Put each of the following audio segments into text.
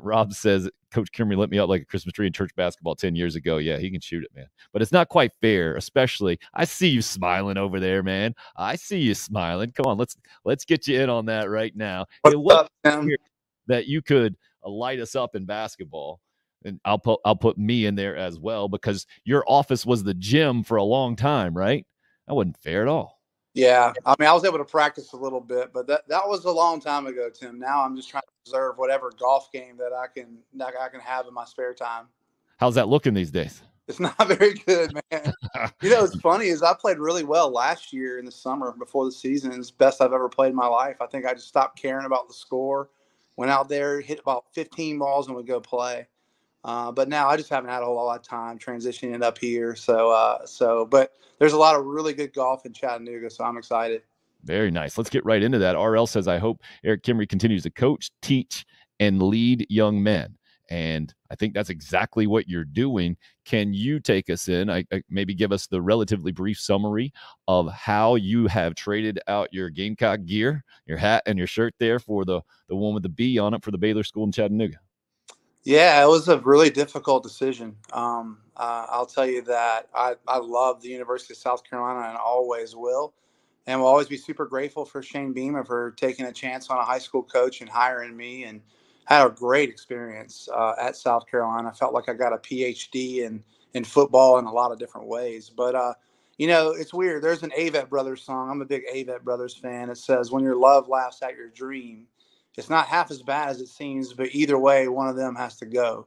Rob says, Coach Kimrey let me out like a Christmas tree in church basketball 10 years ago. Yeah, he can shoot it, man. But it's not quite fair, especially. I see you smiling over there, man. I see you smiling. Come on, let's get you in on that right now. What's It was up, Tim? that you could light us up in basketball. And I'll put me in there as well, because your office was the gym for a long time, right? That wasn't fair at all. Yeah, I mean, I was able to practice a little bit, but that was a long time ago, Tim. Now I'm just trying to preserve whatever golf game that I can have in my spare time. How's that looking these days? It's not very good, man. You know, what's funny is I played really well last year in the summer before the season. It's the best I've ever played in my life. I think I just stopped caring about the score, went out there, hit about 15 balls, and would go play. But now I just haven't had a whole lot of time transitioning up here. But there's a lot of really good golf in Chattanooga, so I'm excited. Very nice. Let's get right into that. RL says, I hope Erik Kimrey continues to coach, teach, and lead young men. And I think that's exactly what you're doing. Can you take us in, maybe give us the relatively brief summary of how you have traded out your Gamecock gear, your hat and your shirt there, for the one with the B on it for the Baylor School in Chattanooga? Yeah, it was a really difficult decision. I'll tell you that I love the University of South Carolina and always will. And will always be super grateful for Shane Beamer for taking a chance on a high school coach and hiring me, and had a great experience at South Carolina. I felt like I got a PhD in football in a lot of different ways. But, you know, it's weird. There's an Avett Brothers song. I'm a big Avett Brothers fan. It says, when your love laughs at your dream, it's not half as bad as it seems, but either way, one of them has to go.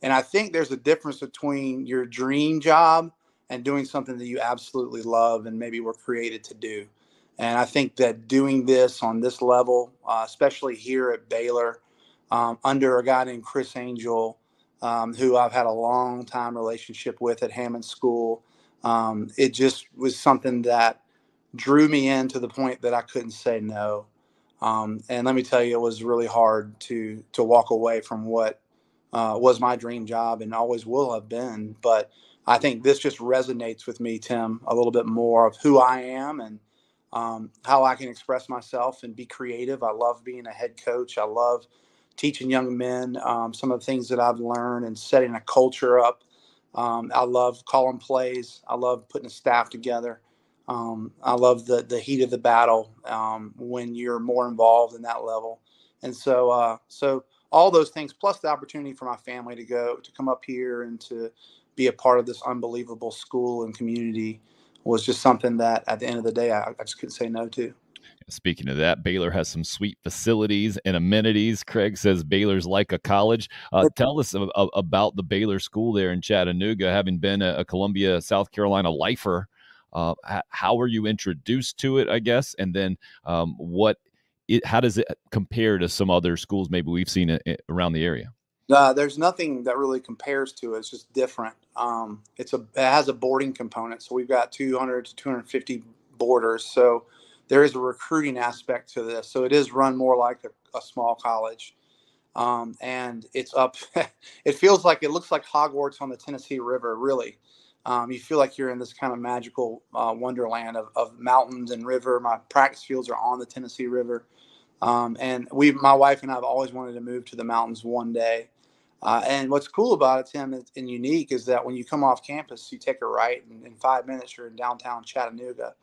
And I think there's a difference between your dream job and doing something that you absolutely love and maybe were created to do. And I think that doing this on this level, especially here at Baylor, under a guy named Chris Angel, who I've had a long time relationship with at Hammond School, it just was something that drew me in to the point that I couldn't say no. And let me tell you, it was really hard to walk away from what was my dream job and always will have been. But I think this just resonates with me, Tim, a little bit more of who I am and how I can express myself and be creative. I love being a head coach. I love teaching young men some of the things that I've learned and setting a culture up. I love calling plays. I love putting a staff together. I love the heat of the battle when you're more involved in that level. And so all those things, plus the opportunity for my family to come up here and to be a part of this unbelievable school and community, was just something that at the end of the day, I just couldn't say no to. Speaking of that, Baylor has some sweet facilities and amenities. Craig says Baylor's like a college. Tell us about the Baylor School there in Chattanooga, having been a Columbia, South Carolina lifer. How were you introduced to it, I guess? And then how does it compare to some other schools maybe we've seen it around the area? There's nothing that really compares to it. It's just different. It has a boarding component. So we've got 200 to 250 boarders. So there is a recruiting aspect to this. So it is run more like a small college. And it's up. It looks like Hogwarts on the Tennessee River, really. You feel like you're in this kind of magical wonderland of mountains and river. My practice fields are on the Tennessee River. And my wife and I have always wanted to move to the mountains one day. And what's cool about it, Tim, and unique, is that when you come off campus, you take a right, and in 5 minutes you're in downtown Chattanooga,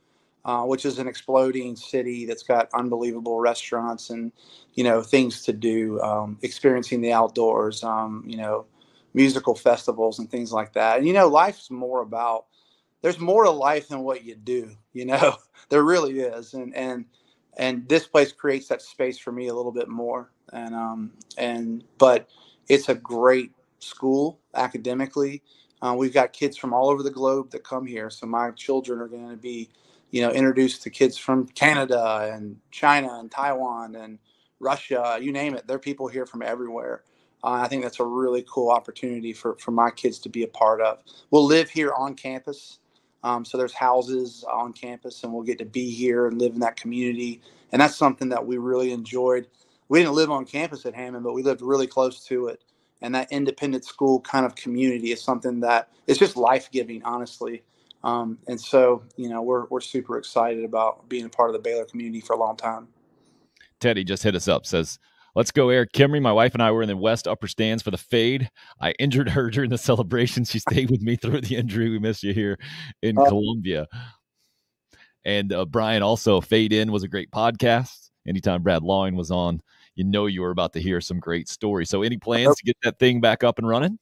which is an exploding city that's got unbelievable restaurants and, you know, things to do, experiencing the outdoors, you know, musical festivals and things like that. And, you know, there's more to life than what you do, you know, there really is. And this place creates that space for me a little bit more. But it's a great school academically. We've got kids from all over the globe that come here. So my children are going to be, you know, introduced to kids from Canada and China and Taiwan and Russia, you name it. There are people here from everywhere. I think that's a really cool opportunity for my kids to be a part of. We'll live here on campus. So there's houses on campus, and we'll get to be here and live in that community. And that's something that we really enjoyed. We didn't live on campus at Hammond, but we lived really close to it. And that independent school kind of community is something that it's just life-giving, honestly. And so, you know, we're super excited about being a part of the Baylor community for a long time. Teddy just hit us up, says, Let's go, Erik Kimrey. My wife and I were in the West upper stands for the fade. I injured her during the celebration. She stayed with me through the injury. We miss you here in Columbia. And Brian, also, Fade In was a great podcast. Anytime Brad Lawing was on, you know you were about to hear some great stories. So any plans to get that thing back up and running?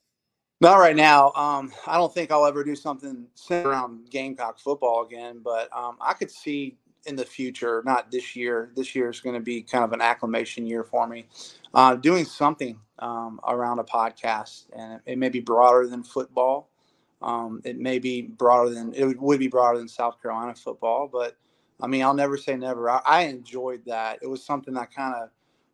Not right now. I don't think I'll ever do something around Gamecock football again, but I could see in the future, not this year. This year is going to be kind of an acclimation year for me. Doing something around a podcast, and it may be broader than football. It may be broader than it would be broader than South Carolina football, but I mean, I'll never say never. I enjoyed that. It was something that kind of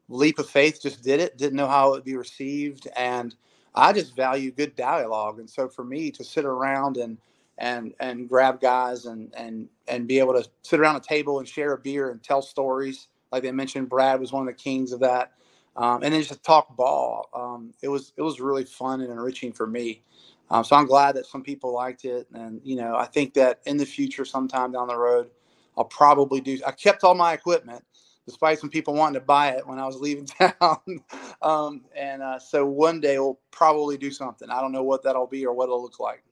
leap of faith, just did it, didn't know how it would be received. And I just value good dialogue. And so for me to sit around and grab guys and be able to sit around a table and share a beer and tell stories, like they mentioned, Brad was one of the kings of that. And then just talk ball. It was really fun and enriching for me. So I'm glad that some people liked it. And, I think that in the future, sometime down the road, I'll probably I kept all my equipment, despite some people wanting to buy it when I was leaving town. So one day we'll probably do something. I don't know what that'll be or what it'll look like.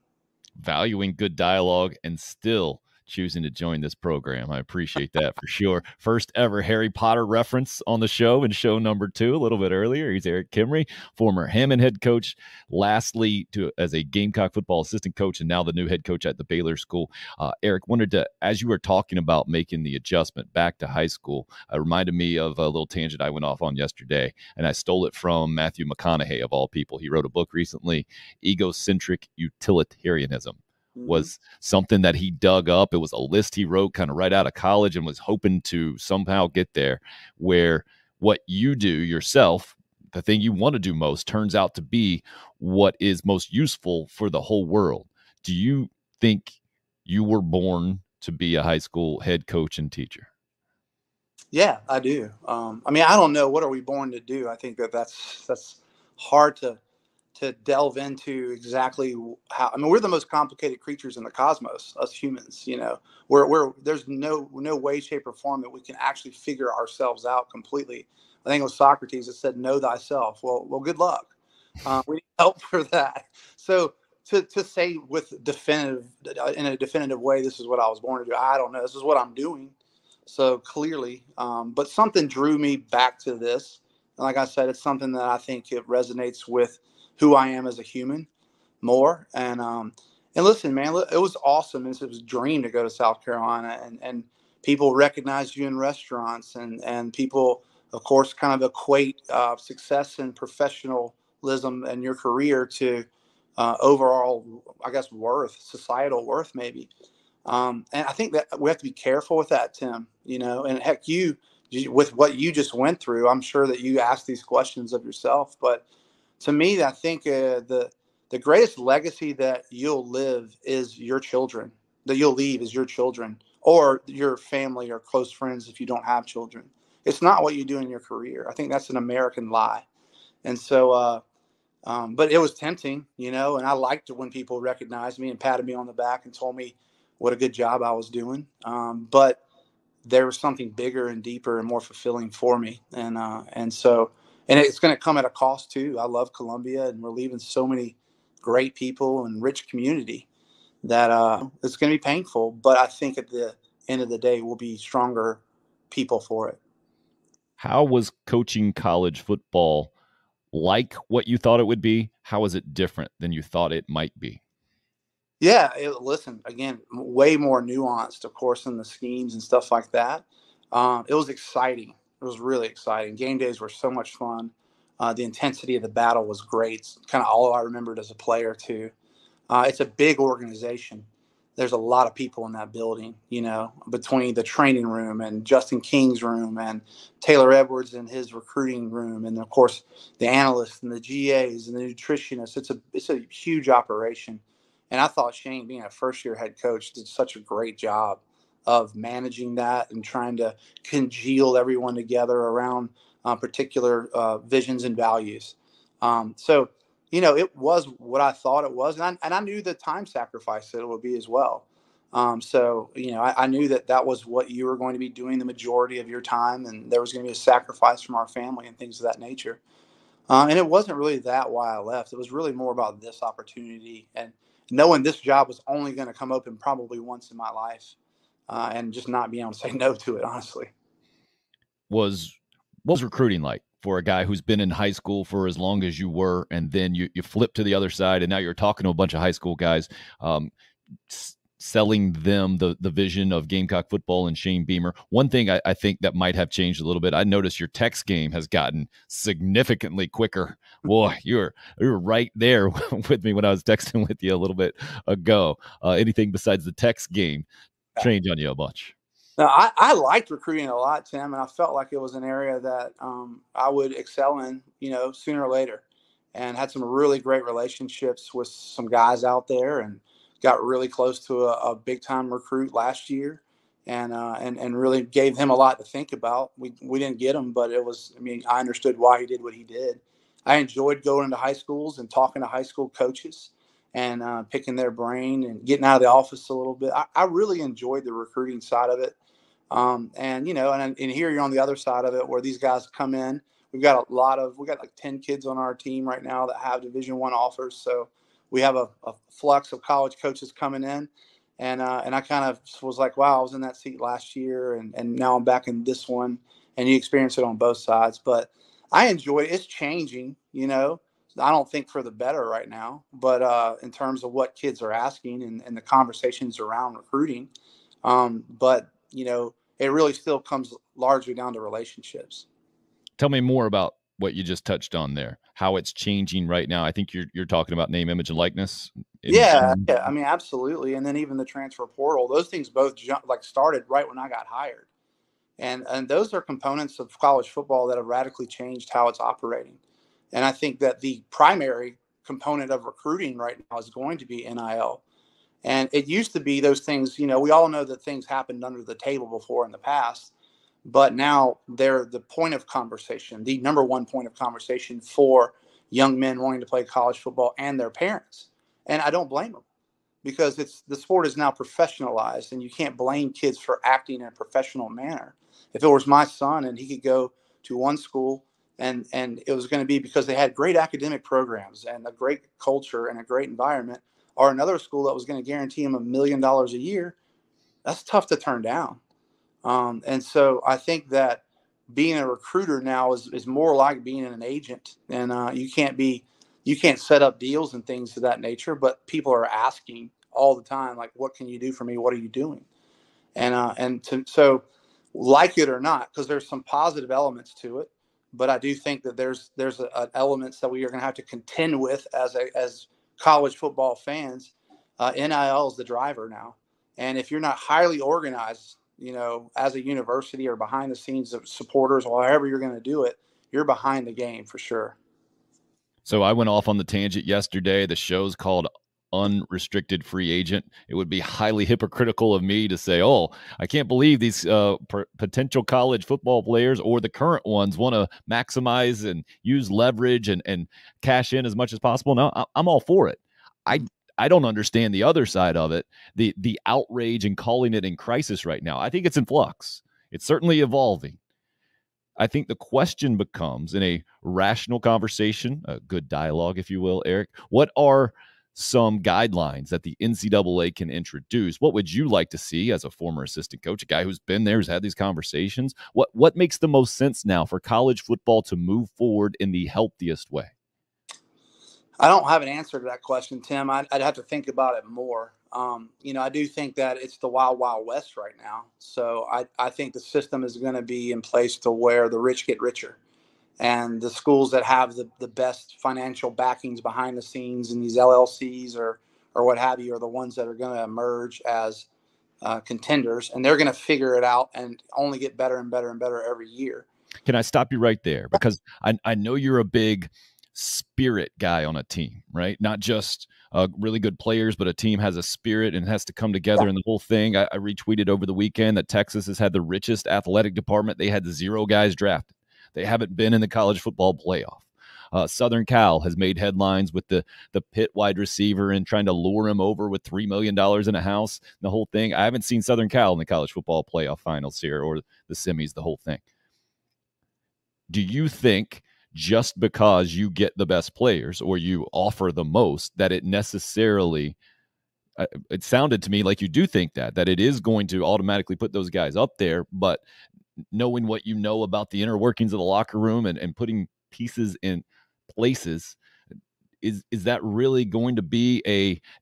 Valuing good dialogue and still choosing to join this program. I appreciate that for sure. First ever Harry Potter reference on the show in show number 2, a little bit earlier. He's Erik Kimrey, former Hammond head coach, lastly as a Gamecock football assistant coach, and now the new head coach at the Baylor School. Erik, wanted to, as you were talking about making the adjustment back to high school, it reminded me of a little tangent I went off on yesterday, and I stole it from Matthew McConaughey, of all people. He wrote a book recently, Egocentric Utilitarianism. Was something that he dug up. It was a list he wrote kind of right out of college and was hoping to somehow get there, where what you do yourself, the thing you want to do most, turns out to be what is most useful for the whole world. Do you think you were born to be a high school head coach and teacher? Yeah, I do. I mean, I don't know, what are we born to do? I think that's hard to delve into exactly how. I mean, we're the most complicated creatures in the cosmos, us humans. We're there's no way, shape, or form that we can actually figure ourselves out completely. I think it was Socrates that said, "Know thyself." Well, good luck. We need help for that. So to say with in a definitive way, this is what I was born to do. I don't know. This is what I'm doing. So clearly, but something drew me back to this. And like I said, it's something that I think it resonates with who I am as a human more. And listen, man, it was awesome. It was a dream to go to South Carolina, and people recognize you in restaurants, and people, of course, kind of equate success and professionalism and your career to overall, I guess, worth, societal worth, maybe. And I think that we have to be careful with that, Tim, and heck, you with what you just went through, I'm sure that you asked these questions of yourself. But to me, I think the greatest legacy that you'll live is your children, that you'll leave is your children or your family or close friends if you don't have children. It's not what you do in your career. I think that's an American lie. And so, but it was tempting, and I liked it when people recognized me and patted me on the back and told me what a good job I was doing. But there was something bigger and deeper and more fulfilling for me. And so, and it's going to come at a cost too. I love Columbia, and we're leaving so many great people and rich community that it's going to be painful. But I think at the end of the day, we'll be stronger people for it. How was coaching college football like what you thought it would be? How is it different than you thought it might be? Yeah, listen, again, way more nuanced, of course, in the schemes and stuff like that. It was exciting. It was really exciting. Game days were so much fun. The intensity of the battle was great. It's kind of all I remembered as a player, too. It's a big organization. There's a lot of people in that building, between the training room and Justin King's room and Taylor Edwards and his recruiting room. And of course, the analysts and the GAs and the nutritionists. It's a huge operation. And I thought Shane, being a first-year head coach, did such a great job of managing that and trying to congeal everyone together around particular visions and values. So, it was what I thought it was. And I knew the time sacrifice that it would be as well. So, I knew that that was what you were going to be doing the majority of your time, and there was going to be a sacrifice from our family and things of that nature. And it wasn't really that why I left. It was really more about this opportunity and knowing this job was only going to come open probably once in my life, and just not being able to say no to it, honestly. What was recruiting like for a guy who's been in high school for as long as you were, and then you flip to the other side, and now you're talking to a bunch of high school guys, selling them the vision of Gamecock football and Shane Beamer? One thing I think that might have changed a little bit, I noticed your text game has gotten significantly quicker. Boy, you're right there with me when I was texting with you a little bit ago. Anything besides the text game change on you a bunch? Now, I liked recruiting a lot, Tim, and I felt like it was an area that I would excel in, sooner or later, and had some really great relationships with some guys out there, and got really close to a big time recruit last year, and really gave him a lot to think about. We didn't get him, but it was, I mean, I understood why he did what he did. I enjoyed going into high schools and talking to high school coaches and picking their brain and getting out of the office a little bit. I really enjoyed the recruiting side of it. And here you're on the other side of it where these guys come in. We got like 10 kids on our team right now that have Division I offers. So we have a flux of college coaches coming in. And I kind of was like, wow, I was in that seat last year and now I'm back in this one, and you experience it on both sides. But I enjoy it. It's changing, I don't think for the better right now, but in terms of what kids are asking and the conversations around recruiting. But it really still comes largely down to relationships. Tell me more about what you just touched on there, how it's changing right now. I think you're talking about name, image, and likeness. Yeah, I mean, absolutely. And then even the transfer portal, those things both started right when I got hired. And those are components of college football that have radically changed how it's operating. And I think that the primary component of recruiting right now is going to be NIL. And it used to be those things, we all know that things happened under the table before in the past, but now they're the point of conversation, the number one point of conversation for young men wanting to play college football and their parents. And I don't blame them, because the sport is now professionalized, and you can't blame kids for acting in a professional manner. If it was my son and he could go to one school and it was going to be because they had great academic programs and a great culture and a great environment, or another school that was going to guarantee him $1 million a year, that's tough to turn down. And so I think that being a recruiter now is more like being an agent, and you can't set up deals and things of that nature, but people are asking all the time, like, what can you do for me? What are you doing? So like it or not, because there's some positive elements to it, but I do think that there's elements that we are going to have to contend with as college football fans. NIL is the driver now. And if you're not highly organized, as a university or behind the scenes of supporters or however you're going to do it, you're behind the game for sure. So I went off on the tangent yesterday. The show's called Unrestricted Free Agent. It would be highly hypocritical of me to say, oh, I can't believe these potential college football players or the current ones want to maximize and use leverage and cash in as much as possible. No, I'm all for it. I don't understand the other side of it, the outrage and calling it in crisis right now. I think it's in flux. It's certainly evolving. I think the question becomes, in a rational conversation, a good dialogue, if you will, Erik, what are some guidelines that the NCAA can introduce? What would you like to see as a former assistant coach, a guy who's been there, who's had these conversations? What makes the most sense now for college football to move forward in the healthiest way? I don't have an answer to that question, Tim. I'd have to think about it more. I do think that it's the wild, wild west right now. So I think the system is going to be in place to where the rich get richer. And the schools that have the best financial backings behind the scenes in these LLCs or what have you are the ones that are going to emerge as contenders. And they're going to figure it out and only get better and better and better every year. Can I stop you right there? Because I know you're a big spirit guy on a team, right? Not just really good players, but a team has a spirit and has to come together in the whole thing. I retweeted over the weekend that Texas has had the richest athletic department. They had 0 guys drafted. They haven't been in the college football playoff. Southern Cal has made headlines with the Pitt wide receiver and trying to lure him over with $3 million in a house, the whole thing. I haven't seen Southern Cal in the college football playoff finals here or the semis, the whole thing. Do you think just because you get the best players or you offer the most that it necessarily it sounded to me like you do think that it is going to automatically put those guys up there, but knowing what you know about the inner workings of the locker room and putting pieces in places, is that really going to be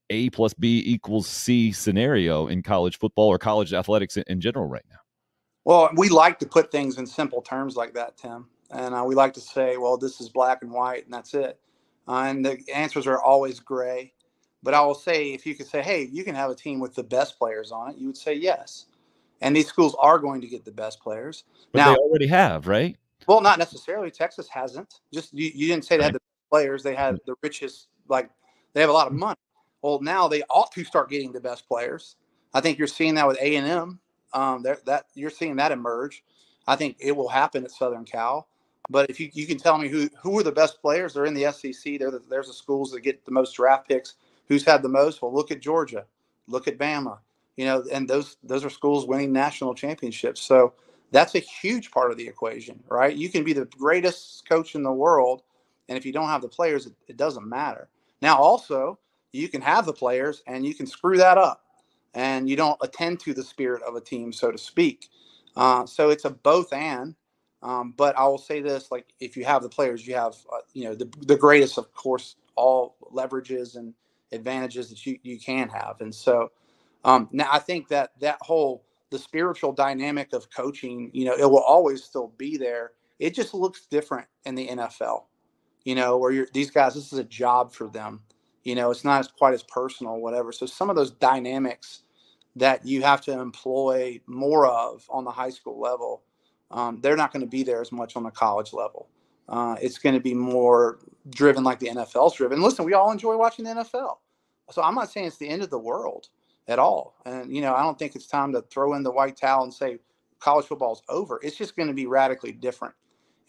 A plus B equals C scenario in college football or college athletics in general right now? Well, we like to put things in simple terms like that, Tim. And we like to say, well, this is black and white, and that's it. And the answers are always gray. But I will say, if you could say, hey, you can have a team with the best players on it, you would say yes. And these schools are going to get the best players. But they Now, already have, right? well, not necessarily. Texas hasn't. Just you didn't say they had Right. the best players. They had the richest, like they have a lot of money. Well, now they ought to start getting the best players. I think you're seeing that with A&M. That you're seeing that emerge. I think it will happen at Southern Cal. But if you can tell me who are the best players, they're in the SEC. There's the schools that get the most draft picks. Who's had the most? Well, look at Georgia, look at Bama. And those are schools winning national championships. So that's a huge part of the equation, right? You can be the greatest coach in the world, and if you don't have the players, it doesn't matter. Now, also, you can have the players, and you can screw that up, and you don't attend to the spirit of a team, so to speak. So it's a both and. But I will say this: like, if you have the players, you have the greatest, of course, all leverages and advantages that you can have. And so now I think that whole the spiritual dynamic of coaching, it will always still be there. It just looks different in the NFL, where these guys, this is a job for them. It's not quite as personal, whatever. So some of those dynamics that you have to employ more of on the high school level, they're not going to be there as much on the college level. It's going to be more driven like the NFL's driven. Listen, we all enjoy watching the NFL. So I'm not saying it's the end of the world at all. And, I don't think it's time to throw in the white towel and say college football is over. It's just going to be radically different.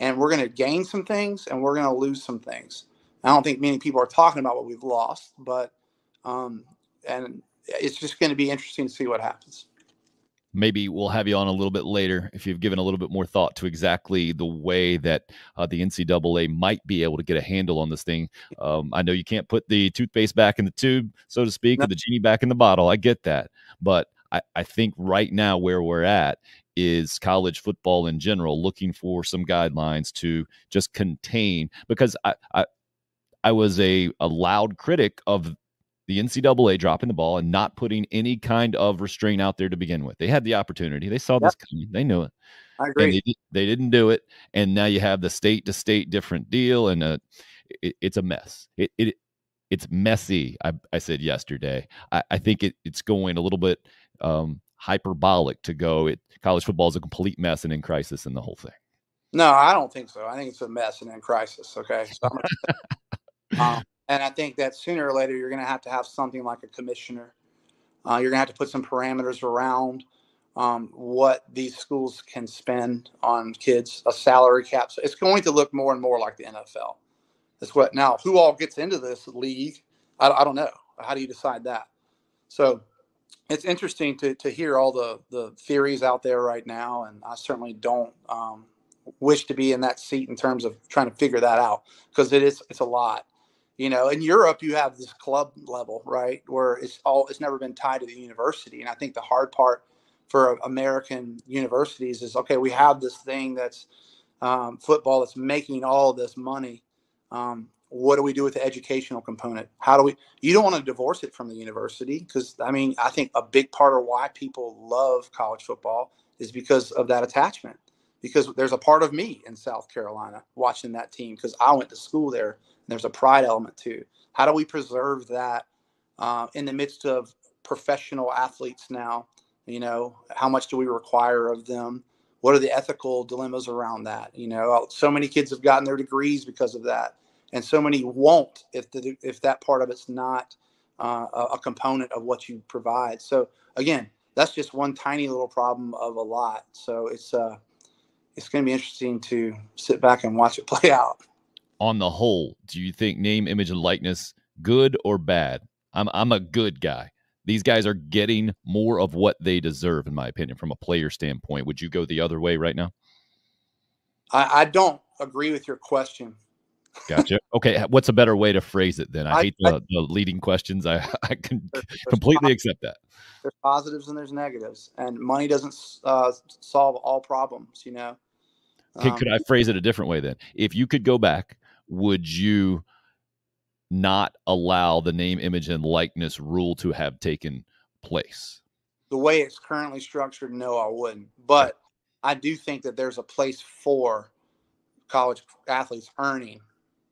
And we're going to gain some things and we're going to lose some things. I don't think many people are talking about what we've lost, but and it's just going to be interesting to see what happens. Maybe we'll have you on a little bit later if you've given a little bit more thought to exactly the way that the NCAA might be able to get a handle on this thing. I know you can't put the toothpaste back in the tube, so to speak, or the genie back in the bottle. I get that. But I think right now where we're at is college football in general looking for some guidelines to just contain, because I was a loud critic of the NCAA dropping the ball and not putting any kind of restraint out there to begin with. They had the opportunity. They saw this coming. They knew it. I agree. And they didn't do it. And now you have the state to state different deal, and it's a mess. It's messy. I said yesterday. I think it's going a little bit hyperbolic to go. College football is a complete mess and in crisis in the whole thing. No, I don't think so. I think it's a mess and in crisis. Okay. So and I think that sooner or later, you're going to have something like a commissioner. You're going to have to put some parameters around what these schools can spend on kids, a salary cap. So it's going to look more and more like the NFL. That's what. Now, who all gets into this league? I don't know. How do you decide that? So it's interesting to hear all the theories out there right now. And I certainly don't wish to be in that seat in terms of trying to figure that out, because it's a lot. In Europe, you have this club level, right, where it's never been tied to the university. And I think the hard part for American universities is, okay, we have this thing that's football that's making all of this money. What do we do with the educational component? You don't want to divorce it from the university, because, I think a big part of why people love college football is because of that attachment. Because there's a part of me in South Carolina watching that team, because I went to school there. There's a pride element too. How do we preserve that in the midst of professional athletes now? How much do we require of them? What are the ethical dilemmas around that? So many kids have gotten their degrees because of that, and so many won't if that part of it's not a component of what you provide. So again, that's just one tiny little problem of a lot. So it's going to be interesting to sit back and watch it play out. On the whole, do you think name, image, and likeness good or bad? I'm a good guy. These guys are getting more of what they deserve, in my opinion, from a player standpoint. Would you go the other way right now? I don't agree with your question. Gotcha. Okay, what's a better way to phrase it then? I hate I the leading questions. I can there's completely accept that. there's positives and there's negatives, and money doesn't solve all problems. Could Um, I phrase it a different way then? If you could go back, would you not allow the name, image, and likeness rule to have taken place? the way it's currently structured, no, I wouldn't. Okay. But I do think that there's a place for college athletes earning,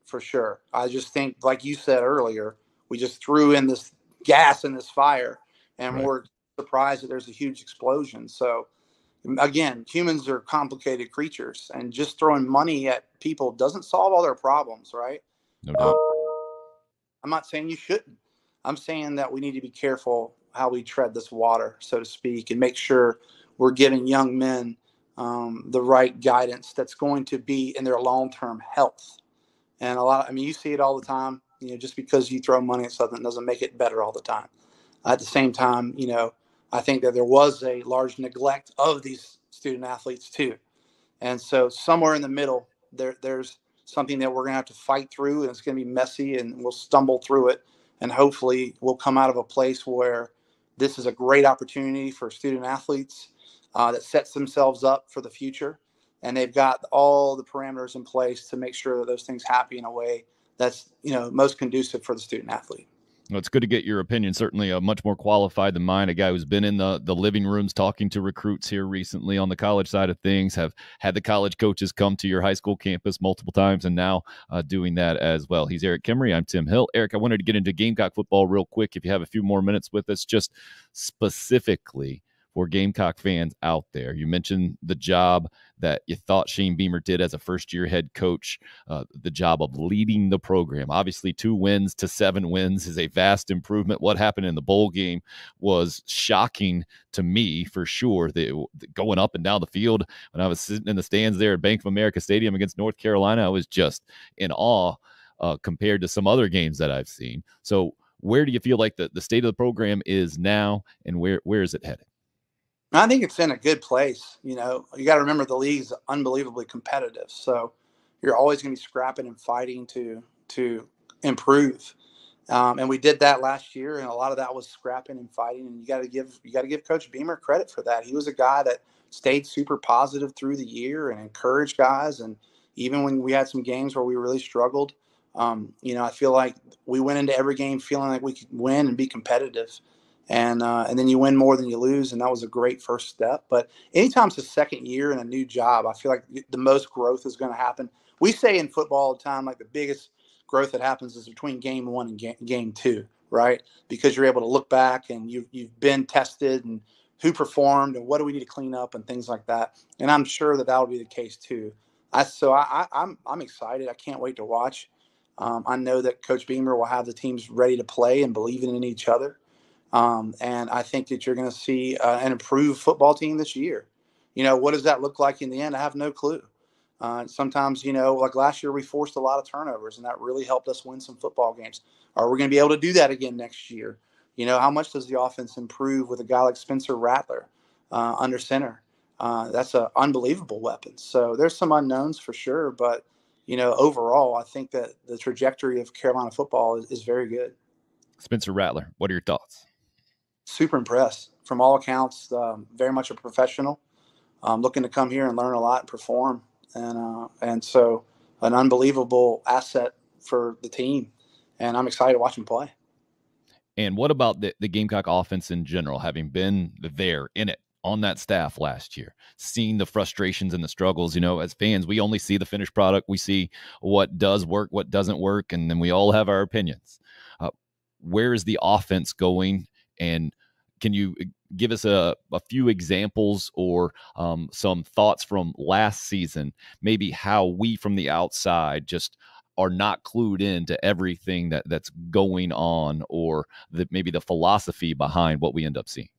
for sure. I just think, like you said earlier, we just threw in this gas in this fire, and Right. we're surprised that there's a huge explosion. So again, humans are complicated creatures, and just throwing money at people doesn't solve all their problems, right? No Um, doubt. I'm not saying you shouldn't. I'm saying that we need to be careful how we tread this water, so to speak, and make sure we're giving young men the right guidance that's going to be in their long-term health. And I mean, you see it all the time. Just because you throw money at something doesn't make it better all the time. At the same time, I think that there was a large neglect of these student athletes too. And so somewhere in the middle, there's something that we're going to have to fight through, and it's going to be messy, and we'll stumble through it. And hopefully, we'll come out of a place where this is a great opportunity for student athletes that sets themselves up for the future, and they've got all the parameters in place to make sure that those things happen in a way that's most conducive for the student athlete. Well, it's good to get your opinion. Certainly, much more qualified than mine. A guy who's been in the living rooms talking to recruits here recently on the college side of things. Have had the college coaches come to your high school campus multiple times, and now doing that as well. He's Erik Kimrey. I'm Tim Hill. Erik, I wanted to get into Gamecock football real quick. If you have a few more minutes with us, just specifically for Gamecock fans out there. You mentioned the job that you thought Shane Beamer did as a first-year head coach, the job of leading the program. Obviously, 2 wins to 7 wins is a vast improvement. What happened in the bowl game was shocking to me, for sure. Going up and down the field, when I was sitting in the stands there at Bank of America Stadium against North Carolina, I was just in awe compared to some other games that I've seen. So where do you feel like the state of the program is now, and where is it headed? I think it's in a good place. You got to remember the league's unbelievably competitive, so you're always going to be scrapping and fighting to improve. And we did that last year, and a lot of that was scrapping and fighting. And you got to give Coach Beamer credit for that. He was a guy that stayed super positive through the year and encouraged guys. And even when we had some games where we really struggled, I feel like we went into every game feeling like we could win and be competitive. And then you win more than you lose, and that was a great first step. But anytime it's a second year in a new job, I feel like the most growth is going to happen. We say in football all the time, like the biggest growth that happens is between game 1 and game 2, right? Because you're able to look back and you've been tested, and who performed and what do we need to clean up and things like that. And I'm sure that will be the case too. I'm excited. I can't wait to watch. I know that Coach Beamer will have the teams ready to play and believing in each other. And I think that you're going to see an improved football team this year. What does that look like in the end? I have no clue. Sometimes, like last year, we forced a lot of turnovers, and that really helped us win some football games. Are we going to be able to do that again next year? How much does the offense improve with a guy like Spencer Rattler under center? That's an unbelievable weapon. So there's some unknowns for sure, but overall, I think that the trajectory of Carolina football is very good. Spencer Rattler, what are your thoughts? Super impressed. From all accounts, very much a professional, looking to come here and learn a lot and perform. And so an unbelievable asset for the team. And I'm excited to watch him play. And what about the Gamecock offense in general, having been there in it, on that staff last year, seeing the frustrations and the struggles? As fans, we only see the finished product. We see what does work, what doesn't work, and then we all have our opinions. Where is the offense going? And can you give us a few examples or some thoughts from last season, maybe how we from the outside just are not clued into everything that's going on, or maybe the philosophy behind what we end up seeing?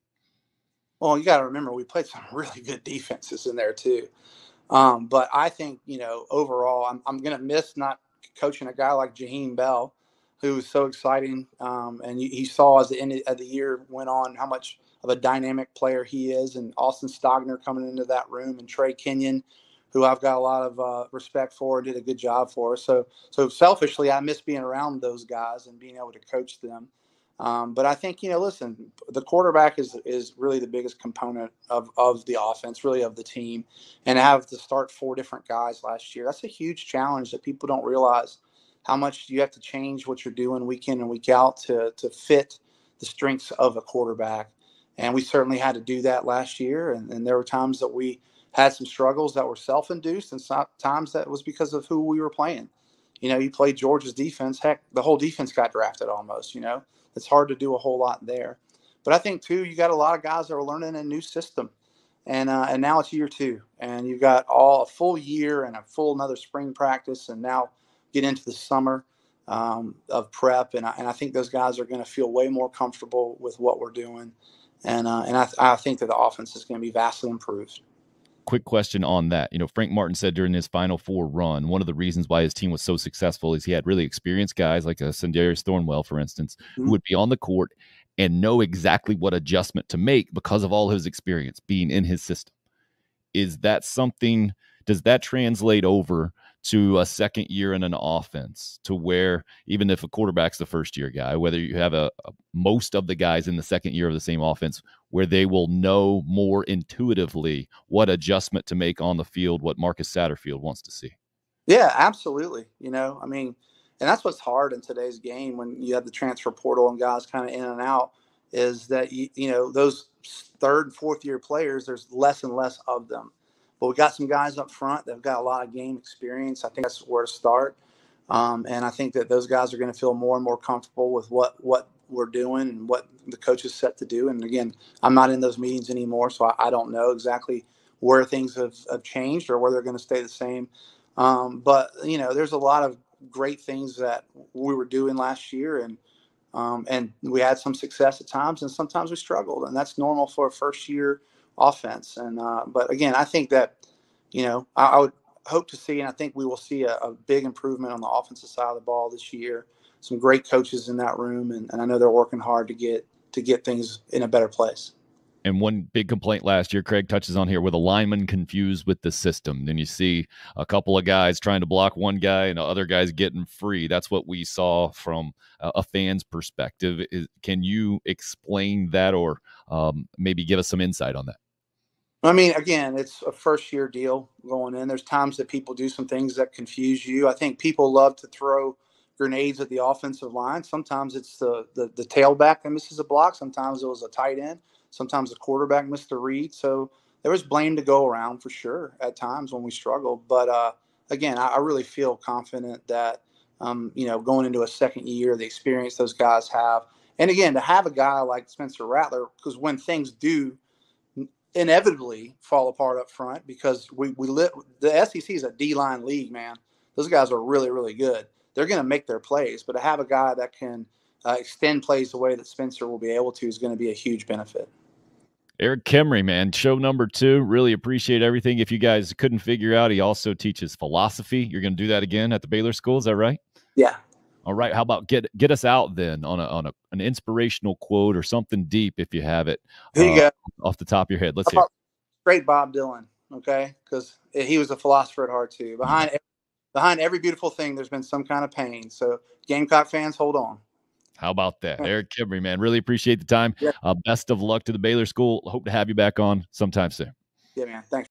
Well, you got to remember, we played some really good defenses in there too. But I think, overall, I'm going to miss not coaching a guy like Jaheim Bell, who was so exciting. And he saw as the end of the year went on how much of a dynamic player he is, and Austin Stogner coming into that room, and Trey Kenyon, who I've got a lot of respect for, did a good job for us. So selfishly, I miss being around those guys and being able to coach them. But I think, listen, the quarterback is really the biggest component of the offense, really of the team. And to have to start 4 different guys last year, that's a huge challenge that people don't realize how much you have to change what you're doing week in and week out to fit the strengths of a quarterback. And we certainly had to do that last year. And there were times that we had some struggles that were self-induced, and sometimes that was because of who we were playing. You played Georgia's defense. Heck, the whole defense got drafted almost. It's hard to do a whole lot there. But I think, too, you got a lot of guys that are learning a new system. And now it's year 2. And you've got a full year and a full another spring practice, and now get into the summer of prep. And I think those guys are going to feel way more comfortable with what we're doing. And I think that the offense is going to be vastly improved. Quick question on that. Frank Martin said during his Final Four run, one of the reasons why his team was so successful is he had really experienced guys like a Sendarius Thornwell, for instance, who would be on the court and know exactly what adjustment to make because of all his experience being in his system. Is that something, does that translate over to a second year in an offense, to where even if a quarterback's the first year guy, whether you have most of the guys in the second year of the same offense, where they will know more intuitively what adjustment to make on the field, what Marcus Satterfield wants to see? Yeah, absolutely. And that's what's hard in today's game when you have the transfer portal and guys kind of in and out, is that, those 3rd and 4th year players, there's less and less of them. But we got some guys up front that have got a lot of game experience. I think that's where to start. And I think that those guys are going to feel more and more comfortable with what we're doing and what the coach is set to do. And again, I'm not in those meetings anymore, so I don't know exactly where things have changed or where they're going to stay the same. But there's a lot of great things that we were doing last year, and we had some success at times, and sometimes we struggled, and that's normal for a first year offense. And but again, I think that I would hope to see, and I think we will see a big improvement on the offensive side of the ball this year. Some great coaches in that room, and I know they're working hard to get things in a better place. And one big complaint last year, Craig touches on here, with a lineman confused with the system. Then you see a couple of guys trying to block one guy and other guys getting free. That's what we saw from a fan's perspective. Can you explain that, or maybe give us some insight on that? I mean, again, it's a first-year deal going in. There's times that people do some things that confuse you. I think people love to throw grenades at the offensive line. Sometimes it's the tailback that misses a block. Sometimes it was a tight end. Sometimes the quarterback missed the read. So there was blame to go around for sure at times when we struggled. But again, I really feel confident that going into a second year, the experience those guys have, and again, to have a guy like Spencer Rattler, because when things do inevitably fall apart up front, because the SEC is a D-line league, man. Those guys are really, really good. They're going to make their plays, but to have a guy that can extend plays the way that Spencer will be able to is going to be a huge benefit. Erik Kimrey, man, show number 2. Really appreciate everything. If you guys couldn't figure out, he also teaches philosophy. You're going to do that again at the Baylor School, is that right? Yeah. All right. How about get us out then on an inspirational quote or something deep, if you have it, Here you go. off the top of your head. Let's hear. Straight Bob Dylan, okay? Because he was a philosopher at heart too. Behind every beautiful thing, there's been some kind of pain. So Gamecock fans, hold on. How about that? Erik Kimrey, man. Really appreciate the time. Yeah. Best of luck to the Baylor School. Hope to have you back on sometime soon. Yeah, man. Thanks.